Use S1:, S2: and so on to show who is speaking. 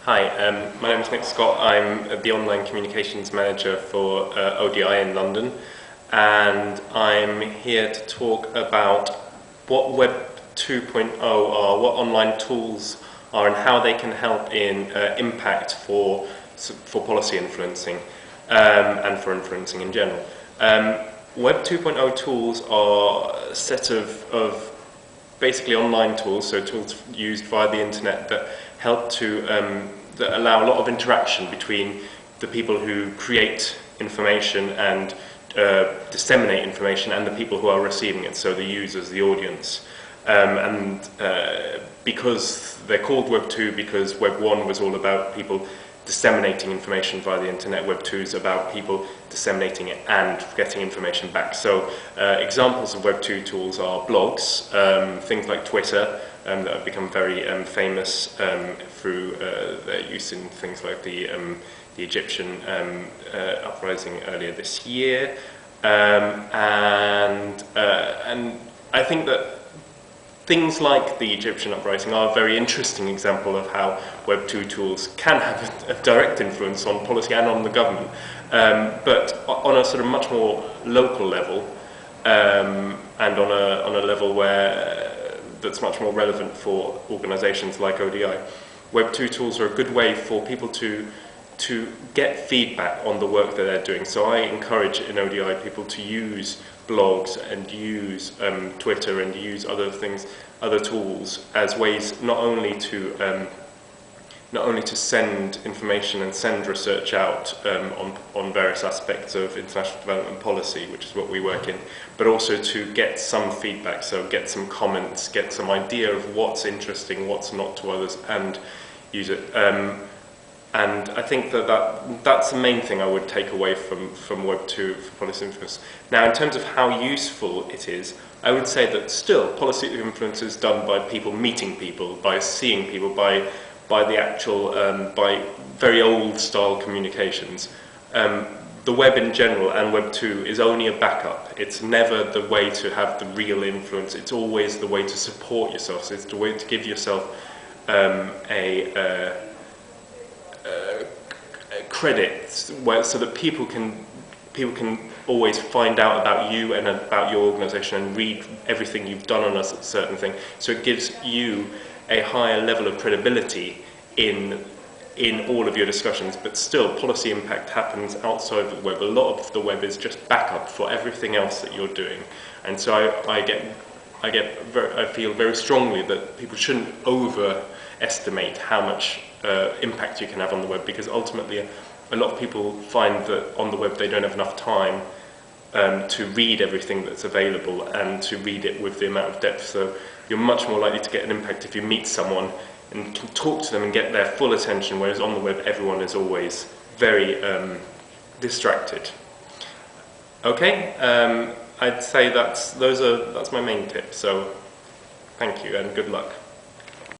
S1: Hi, my name is Nick Scott. I'm the Online Communications Manager for ODI in London, and I'm here to talk about what Web 2.0 are, what online tools are, and how they can help in impact for policy influencing and for influencing in general. Web 2.0 tools are a set of basically online tools, so tools used via the internet that help to that allow a lot of interaction between the people who create information and disseminate information and the people who are receiving it, so the users, the audience. Because they're called Web 2 because Web 1 was all about people disseminating information via the internet, Web 2 is about people disseminating it and getting information back. So examples of Web 2 tools are blogs, things like Twitter, that have become very famous through their use in things like the Egyptian uprising earlier this year, and I think that things like the Egyptian uprising are a very interesting example of how Web 2 tools can have a direct influence on policy and on the government, but on a sort of much more local level, and on a level where that's much more relevant for organisations like ODI. Web 2 tools are a good way for people to get feedback on the work that they're doing. So I encourage in ODI people to use blogs and use Twitter and use other things, other tools as ways not only to send information and send research out on various aspects of international development policy, which is what we work in, but also to get some feedback, so get some comments, get some idea of what's interesting, what's not to others, and use it. And I think that's the main thing I would take away from Web 2 for policy influence. Now, in terms of how useful it is, I would say that still policy influence is done by people meeting people, by seeing people, by the actual, by very old style communications. The web in general and Web 2 is only a backup. It's never the way to have the real influence. It's always the way to support yourself. So it's the way to give yourself credit, so that people can always find out about you and about your organisation and read everything you've done on a certain thing. So it gives you a higher level of credibility in all of your discussions, but still policy impact happens outside of the web. A lot of the web is just backup for everything else that you're doing, and so I feel very strongly that people shouldn't overestimate how much impact you can have on the web, because ultimately a lot of people find that on the web they don't have enough time to read everything that's available and to read it with the amount of depth. So you're much more likely to get an impact if you meet someone and can talk to them and get their full attention, whereas on the web everyone is always very distracted. Okay, I'd say that's my main tip, so thank you and good luck.